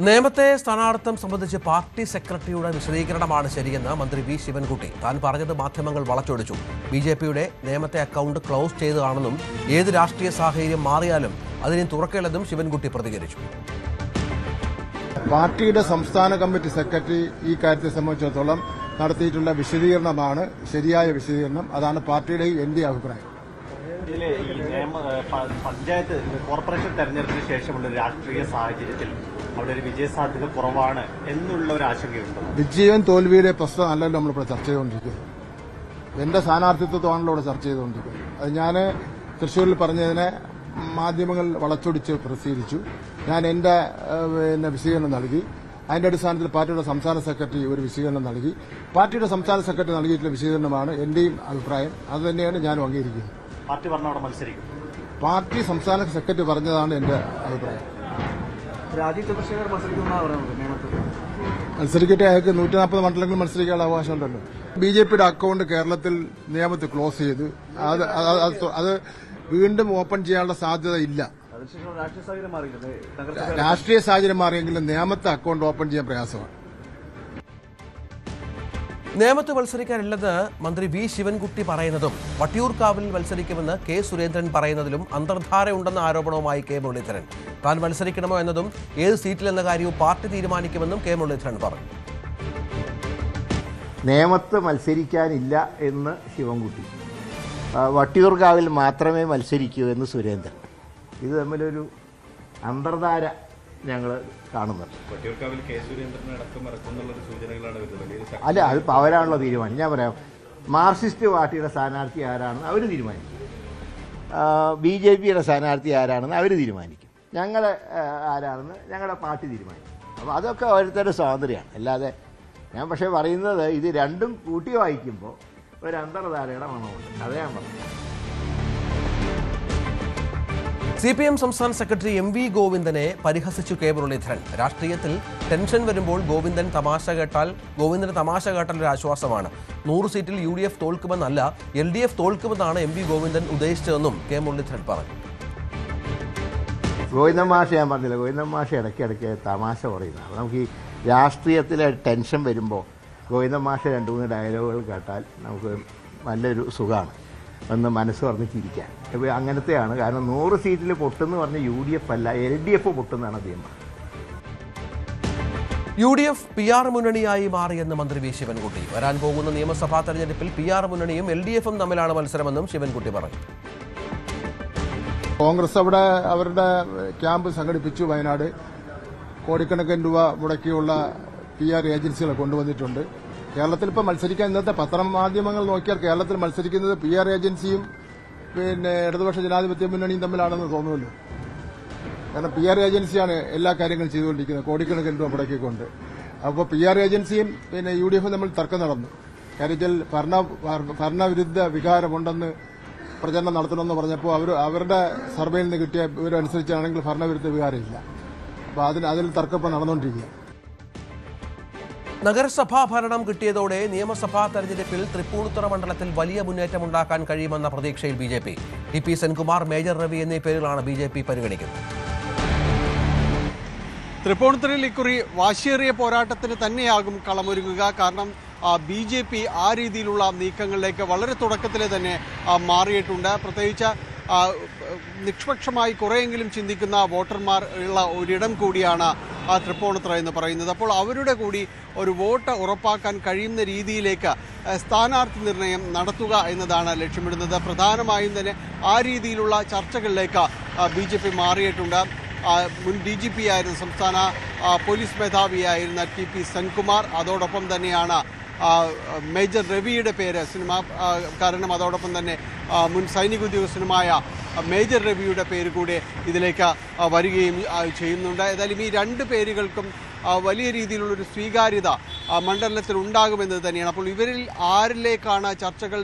നേമത്തെ സ്ഥാനാർത്ഥം സംബന്ധിച്ച് പാർട്ടി സെക്രട്ടറിയുടെ വിശദീകരണമാണ് ശരിയെന്ന് മന്ത്രി വി ശിവൻകുട്ടി. താൻ പറഞ്ഞത് മാധ്യമങ്ങൾ വളച്ചൊടിച്ചു. ബിജെപിയുടെ നേമത്തെ അക്കൗണ്ട് ക്ലോസ് ചെയ്തതാണെന്നും ഏത് രാഷ്ട്രീയ സാഹചര്യം മാറിയാലും അതിനെ തുറക്കില്ലെന്നും ശിവൻകുട്ടി പ്രതികരിച്ചു. പാർട്ടിയുടെ സംസ്ഥാന കമ്മിറ്റി സെക്രട്ടറി ഈ കാര്യത്തെ സംബന്ധിച്ചിടത്തോളം നടത്തിയിട്ടുള്ള വിശദീകരണമാണ് ശരിയായ വിശദീകരണം. അതാണ് പാർട്ടിയുടെ എന്റെ അഭിപ്രായം. ഇതിലെ ഈ പഞ്ചായത്ത് കോർപ്പറേഷൻ തെരഞ്ഞെടുപ്പിന് ശേഷമുള്ള രാഷ്ട്രീയ സാഹചര്യത്തിൽ അവിടെ ഒരു വിജയസാധ്യത കുറവാണ് എന്നുള്ള ഒരു ആശങ്കയുണ്ട്. വിജയം തോൽവിയുടെ പ്രശ്നം അല്ലല്ലോ നമ്മളിവിടെ ചർച്ച ചെയ്തുകൊണ്ടിരിക്കുന്നത്. എന്റെ സ്ഥാനാർത്ഥിത്വമാണല്ലോ ഇവിടെ ചർച്ച ചെയ്തുകൊണ്ടിരിക്കുന്നത്. അത് ഞാൻ തൃശ്ശൂരിൽ പറഞ്ഞതിനെ മാധ്യമങ്ങൾ വളച്ചൊടിച്ച് പ്രസിദ്ധീകരിച്ചു. ഞാൻ എന്റെ വിശദീകരണം നൽകി. അതിന്റെ അടിസ്ഥാനത്തിൽ പാർട്ടിയുടെ സംസ്ഥാന സെക്രട്ടറി ഒരു വിശദീകരണം നൽകി. പാർട്ടിയുടെ സംസ്ഥാന സെക്രട്ടറി നൽകിയിട്ടുള്ള വിശദീകരണമാണ് എന്റെയും അഭിപ്രായം. അത് തന്നെയാണ് ഞാനും അംഗീകരിക്കുന്നത്. പാർട്ടി പറഞ്ഞ അവിടെ മത്സരിക്കും. പാർട്ടി സംസ്ഥാന സെക്രട്ടറി പറഞ്ഞതാണ് എന്റെ അഭിപ്രായം. രാജീവ് ചന്ദ്രശേഖർ മത്സരിക്കട്ടെ. അയാൾക്ക് 140 മണ്ഡലങ്ങളിൽ മത്സരിക്കാനുള്ള അവകാശമുണ്ടല്ലോ. ബിജെപിയുടെ അക്കൗണ്ട് കേരളത്തിൽ നിയമത്തിൽ ക്ലോസ് ചെയ്ത് അത് വീണ്ടും ഓപ്പൺ ചെയ്യാനുള്ള സാധ്യത ഇല്ല. രാഷ്ട്രീയ സാഹചര്യം മാറിയെങ്കിലും നേമത്തെ അക്കൗണ്ട് ഓപ്പൺ ചെയ്യാൻ പ്രയാസമാണ്. നേമത്ത് മത്സരിക്കാനില്ലെന്ന് മന്ത്രി വി ശിവൻകുട്ടി പറയുന്നതും വട്ടിയൂർക്കാവിൽ മത്സരിക്കുമെന്ന് കെ സുരേന്ദ്രൻ പറയുന്നതിലും അന്തർധാരയുണ്ടെന്ന ആരോപണവുമായി കെ മുരളീധരൻ. താൻ മത്സരിക്കണമോ എന്നതും ഏത് സീറ്റിലെന്ന കാര്യവും പാർട്ടി തീരുമാനിക്കുമെന്നും കെ മുരളീധരൻ പറഞ്ഞു. നേമത്ത് മത്സരിക്കാനില്ല എന്ന് ശിവൻകുട്ടി, വട്ടിയൂർക്കാവിൽ മാത്രമേ മത്സരിക്കൂ എന്ന് സുരേന്ദ്രൻ. ഇത് തമ്മിലൊരു അന്തർധാര ഞങ്ങൾ കാണുന്നുണ്ട്. അല്ല, അതിപ്പോൾ അവരാണല്ലോ തീരുമാനം. ഞാൻ പറയാം, മാർക്സിസ്റ്റ് പാർട്ടിയുടെ സ്ഥാനാർത്ഥി ആരാണെന്ന് അവർ തീരുമാനിക്കും. BJPയുടെ സ്ഥാനാർത്ഥി ആരാണെന്ന് അവർ തീരുമാനിക്കും. ഞങ്ങൾ ആരാണെന്ന് ഞങ്ങളുടെ പാർട്ടി തീരുമാനിക്കും. അപ്പോൾ അതൊക്കെ ഓരോരുത്തരുടെ സ്വാതന്ത്ര്യമാണ്. അല്ലാതെ ഞാൻ പക്ഷേ പറയുന്നത് ഇത് രണ്ടും കൂട്ടി വായിക്കുമ്പോൾ ഒരു അന്തർധാരയുടെ മണമുണ്ട്. അതേ ഞാൻ പറഞ്ഞു. CPM സംസ്ഥാന സെക്രട്ടറി MV ഗോവിന്ദനെ പരിഹസിച്ചു കെ മുരളീധരൻ. രാഷ്ട്രീയത്തിൽ ടെൻഷൻ വരുമ്പോൾ ഗോവിന്ദന് തമാശ കേട്ടാൽ ഒരു ആശ്വാസമാണ്. 100 സീറ്റിൽ UDF തോൽക്കുമെന്നല്ല, LDF തോൽക്കുമെന്നാണ് MV ഗോവിന്ദൻ ഉദ്ദേശിച്ചതെന്നും കെ മുരളീധരൻ പറഞ്ഞു. ഗോവിന്ദൻ മാഷ ഞാൻ പറഞ്ഞില്ല, ഗോവിന്ദൻ മാഷ ഇടയ്ക്കിടയ്ക്ക് തമാശ പറയുന്നതാണ്. നമുക്ക് ഈ രാഷ്ട്രീയത്തിലെ ടെൻഷൻ വരുമ്പോൾ ഗോവിന്ദൻ മാഷ 2-3 ഡയലോഗുകൾ കേട്ടാൽ നമുക്ക് നല്ലൊരു സുഖമാണ്, ഒന്ന് മനസ്സ് പറഞ്ഞ് ചിരിക്കാൻ. ഇപ്പോൾ അങ്ങനത്തെയാണ്. കാരണം 100 സീറ്റിൽ പൊട്ടെന്ന് പറഞ്ഞ UDF അല്ല, LDF പൊട്ടുന്നതാണ് അദ്ദേഹം. UDF PR മുന്നണിയായി മാറിയെന്ന് മന്ത്രി വി ശിവൻകുട്ടി. വരാൻ പോകുന്ന നിയമസഭാ തെരഞ്ഞെടുപ്പിൽ PR മുന്നണിയും LDFും തമ്മിലാണ് മത്സരമെന്നും ശിവൻകുട്ടി പറഞ്ഞു. കോൺഗ്രസ് അവിടെ അവരുടെ ക്യാമ്പ് സംഘടിപ്പിച്ചു. വയനാട് കോടിക്കണക്കിന് രൂപ മുടക്കിയുള്ള PR ഏജൻസികളെ കൊണ്ടുവന്നിട്ടുണ്ട്. കേരളത്തിൽ ഇപ്പോൾ മത്സരിക്കാൻ ഇന്നത്തെ പത്രമാധ്യമങ്ങൾ നോക്കിയാൽ കേരളത്തിൽ മത്സരിക്കുന്നത് PR ഏജൻസിയും ഇടതുപക്ഷ ജനാധിപത്യ മുന്നണിയും തമ്മിലാണെന്ന് തോന്നുമല്ലോ. കാരണം PR ഏജൻസിയാണ് എല്ലാ കാര്യങ്ങളും ചെയ്തുകൊണ്ടിരിക്കുന്നത്, കോടിക്കണക്കിന് രൂപ മുടക്കിക്കൊണ്ട്. അപ്പോൾ PR ഏജൻസിയും UDFും തമ്മിൽ തർക്കം നടന്നു. കാര്യത്തിൽ ഭരണവിരുദ്ധ വികാരമുണ്ടെന്ന് പ്രചരണം നടത്തണമെന്ന് പറഞ്ഞപ്പോൾ അവരുടെ സർവേയിൽ നിന്ന് കിട്ടിയ വിവരമനുസരിച്ചാണെങ്കിൽ ഭരണവിരുദ്ധ വികാരമില്ല. അപ്പോൾ അതിൽ തർക്കം നടന്നുകൊണ്ടിരിക്കുക. നഗരസഭാ ഭരണം കിട്ടിയതോടെ നിയമസഭാ തെരഞ്ഞെടുപ്പിൽ തൃപ്പൂണിത്തുറ മണ്ഡലത്തിൽ വലിയ മുന്നേറ്റമുണ്ടാക്കാൻ കഴിയുമെന്ന പ്രതീക്ഷയിൽ BJP. TP Senkumar, major Ravi എന്നീ പേരുകളാണ് BJP പരിഗണിക്കുന്നത്. തൃപ്പൂണിത്തുറയിൽ ഇക്കുറി വാശിയേറിയ പോരാട്ടത്തിന് തന്നെയാകും കളമൊരുങ്ങുക. കാരണം BJP ആ രീതിയിലുള്ള നീക്കങ്ങളിലേക്ക് വളരെ തുടക്കത്തിലെ തന്നെ മാറിയിട്ടുണ്ട്. പ്രത്യേകിച്ച് നിഷ്പക്ഷമായി കുറേയെങ്കിലും ചിന്തിക്കുന്ന വോട്ടർമാർ ഉള്ള ഒരിടം കൂടിയാണ് തൃപ്പൂണിത്തുറ എന്ന് പറയുന്നത്. അപ്പോൾ അവരുടെ കൂടി ഒരു വോട്ട് ഉറപ്പാക്കാൻ കഴിയുന്ന രീതിയിലേക്ക് സ്ഥാനാർത്ഥി നിർണയം നടത്തുക എന്നതാണ് ലക്ഷ്യമിടുന്നത്. പ്രധാനമായും തന്നെ ആ രീതിയിലുള്ള ചർച്ചകളിലേക്ക് BJP മാറിയിട്ടുണ്ട്. മുൻ DGP ആയിരുന്ന സംസ്ഥാന പോലീസ് മേധാവിയായിരുന്ന TP സെൻകുമാർ, അതോടൊപ്പം തന്നെയാണ് മേജർ രവിയുടെ പേര് കാരണം അതോടൊപ്പം തന്നെ മുൻ സൈനിക ഉദ്യോഗസ്ഥനുമായ മേജർ രവിയുടെ പേര് കൂടെ ഇതിലേക്ക് വരികയും ചെയ്യുന്നുണ്ട്. ഏതായാലും ഈ 2 പേരുകൾക്കും വലിയ രീതിയിലുള്ളൊരു സ്വീകാര്യത മണ്ഡലത്തിൽ ഉണ്ടാകുമെന്നത് തന്നെയാണ്. അപ്പോൾ ഇവരിൽ ആരിലേക്കാണ് ചർച്ചകൾ